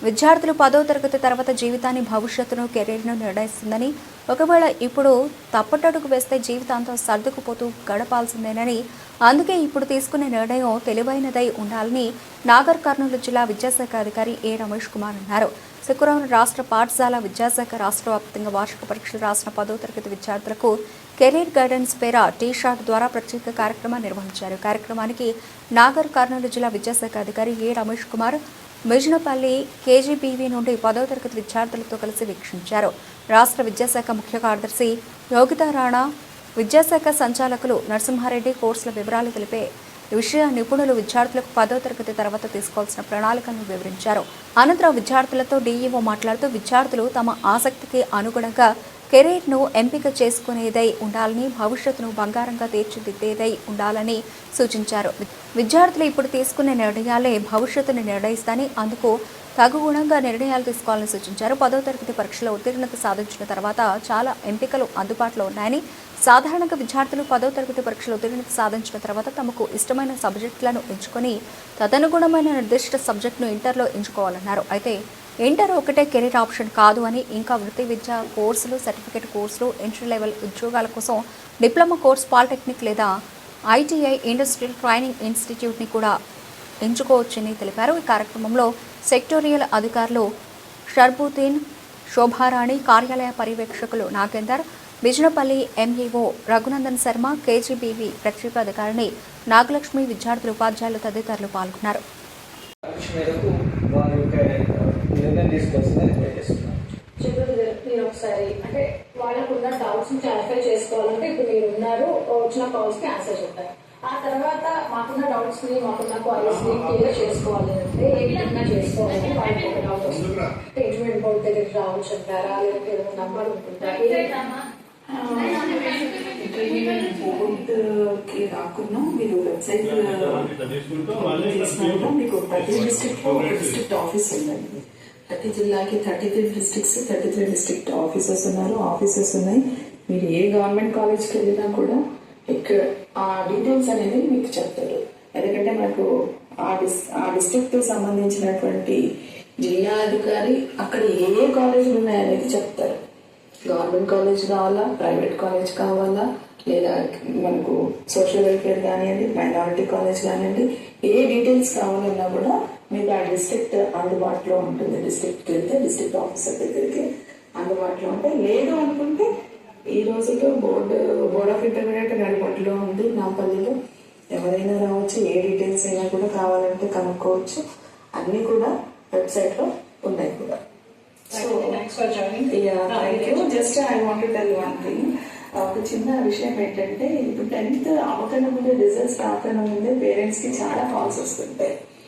విద్యార్థులు 10వ తరగతి తర్వాత జీవితాన్ని, భవిష్యత్తును, కెరీర్ను నిర్ణయిస్తుందని, ఒకవేళ ఇప్పుడు తప్పటడుగు వేస్తే జీవితాంతం సర్దుకుపోతూ గడపాల్సిందేనని, అందుకే ఇప్పుడు తీసుకునే నిర్ణయం తెలివైనదై ఉండాలని నాగర్ కర్నూలు జిల్లా విద్యాశాఖ అధికారి ఏ రమేష్ కుమార్ అన్నారు. శుక్రవారం రాష్ట్ర పాఠశాల విద్యాశాఖ రాష్ట్ర వ్యాప్తంగా వార్షిక పరీక్షలు రాసిన 10వ తరగతి విద్యార్థులకు కెరీర్ గైడెన్స్ పేర టీ-షాట్ ద్వారా ప్రత్యేక కార్యక్రమం నిర్వహించారు. కార్యక్రమానికి నాగర్ కర్నూలు జిల్లా విద్యాశాఖ అధికారి ఏ రమేష్ కుమార్ మిజనపల్లి కేజీబీవీ నుండి 10వ తరగతి విద్యార్థులతో కలిసి వీక్షించారు. రాష్ట్ర విద్యాశాఖ ముఖ్య కార్యదర్శి యోగితా రాణా, విద్యాశాఖ సంచాలకులు నరసింహారెడ్డి కోర్సుల వివరాలు తెలిపే విషయ నిపుణులు విద్యార్థులకు 10వ తరగతి తర్వాత తీసుకోవాల్సిన ప్రణాళికలను వివరించారు. అనంతరం విద్యార్థులతో డీఈఓ మాట్లాడుతూ విద్యార్థులు తమ ఆసక్తికి అనుగుణంగా కెరీర్ను ఎంపిక చేసుకునేదై ఉండాలని, భవిష్యత్తును బంగారంగా తీర్చిదిద్దేదై ఉండాలని సూచించారు. విద్యార్థులు ఇప్పుడు తీసుకునే నిర్ణయాలే భవిష్యత్తును నిర్ణయిస్తాయని, అందుకు తగుగుణంగా నిర్ణయాలు తీసుకోవాలని సూచించారు. 10వ తరగతి పరీక్షలో ఉత్తీర్ణత సాధించిన తర్వాత చాలా ఎంపికలు అందుబాటులో ఉన్నాయని, సాధారణంగా విద్యార్థులు 10వ తరగతి పరీక్షలో ఉత్తీర్ణత సాధించిన తర్వాత తమకు ఇష్టమైన సబ్జెక్టులను ఎంచుకొని తదనుగుణమైన నిర్దిష్ట సబ్జెక్టును ఇంటర్లో ఎంచుకోవాలన్నారు. అయితే ఇంటర్ ఒకటే కెరీర్ ఆప్షన్ కాదు అని, ఇంకా వృత్తి విద్యా కోర్సులు, సర్టిఫికేట్ కోర్సులు, ఎంట్రీ లెవెల్ ఉద్యోగాల కోసం డిప్లొమా కోర్స్, పాలిటెక్నిక్ లేదా ఐటీఐ, ఇండస్ట్రియల్ ట్రైనింగ్ ఇన్స్టిట్యూట్ని కూడా ఎంచుకోవచ్చని తెలిపారు. ఈ కార్యక్రమంలో సెక్టోరియల్ అధికారులు షర్బుద్దీన్, శోభారాణి, కార్యాలయ పర్యవేక్షకులు నాగేందర్, బిజినపల్లి ఎంఈఓ రఘునందన్ శర్మ, కేజీబీవీ ప్రత్యేక అధికారిని నాగలక్ష్మి, విద్యార్థులు, ఉపాధ్యాయులు తదితరులు పాల్గొన్నారు. ఒకసారి అంటే వాళ్ళకున్న డౌట్స్ క్లారిఫై చేసుకోవాలంటే ఇప్పుడు మీరు ఉన్నారు, వచ్చిన కాల్స్ కి ఆన్సర్ చెప్తారు. ఆ తర్వాత మాకున్న డౌట్స్ ని, మాకున్న క్వైరీస్ ని క్లియర్ చేసుకోవాలి అంటే ఏ విధంగా చేసుకోవాలని వాళ్ళకి ఒక డౌట్ వస్తుంది. ట్రీట్మెంట్ బోర్డు దగ్గరికి రావచ్చు అంటారా, లేదంటే ఏదైనా నంబర్ ఉంటుందా? ట్రీట్మెంట్ బోర్డుకి రాకుండా మీరు వెబ్సైట్ చేసినాక మీకు ప్రతి డిస్ట్రిక్ట్ లో ఒక డిస్ట్రిక్ట్ ఆఫీస్ ఉందండి. ప్రతి జిల్లాకి 33 డిస్ట్రిక్ట్స్, 33 డిస్ట్రిక్ట్ ఆఫీసర్స్ ఉన్నారు, ఆఫీసర్స్ ఉన్నాయి. మీరు ఏ గవర్నమెంట్ కాలేజ్కి వెళ్ళినా కూడా ఇక్కడ ఆ డీటెయిల్స్ అనేది మీకు చెప్తారు. ఎందుకంటే మనకు ఆ డిస్ట్రిక్ట్ తో సంబంధించినటువంటి జిల్లా అధికారి అక్కడ ఏ కాలేజీలు ఉన్నాయనేది చెప్తారు. గవర్నమెంట్ కాలేజ్ కావాలా, ప్రైవేట్ కాలేజ్ కావాలా, లేదా మనకు సోషల్ వెల్ఫేర్ కానివ్వండి, మైనారిటీ కాలేజ్ కానివ్వండి, ఏ డీటెయిల్స్ కావాలన్నా కూడా మీకు ఆ డిస్ట్రిక్ట్ అందుబాటులో ఉంటుంది. డిస్ట్రిక్ట్కి వెళ్తే డిస్ట్రిక్ట్ ఆఫీసర్ దగ్గరికి అందుబాటులో ఉంటాయి. లేదు అనుకుంటే ఈ రోజుల్లో బోర్డ్ ఆఫ్ ఇంటర్మీడియట్ నడిపట్లో ఉంది నాంపల్లిలో. ఎవరైనా రావచ్చు, ఏ డీటెయిల్స్ అయినా కూడా కావాలంటే కనుక్కోవచ్చు. అన్ని కూడా వెబ్సైట్ లో ఉన్నాయి కూడా. Just I want to tell one thing. ఒక చిన్న విషయం ఏంటంటే, ఇప్పుడు 10th అవ్వకన్నా ముందే, రిజల్ట్స్ రాకన్నా ముందే పేరెంట్స్ కి చాలా కాల్స్ వస్తుంటాయి.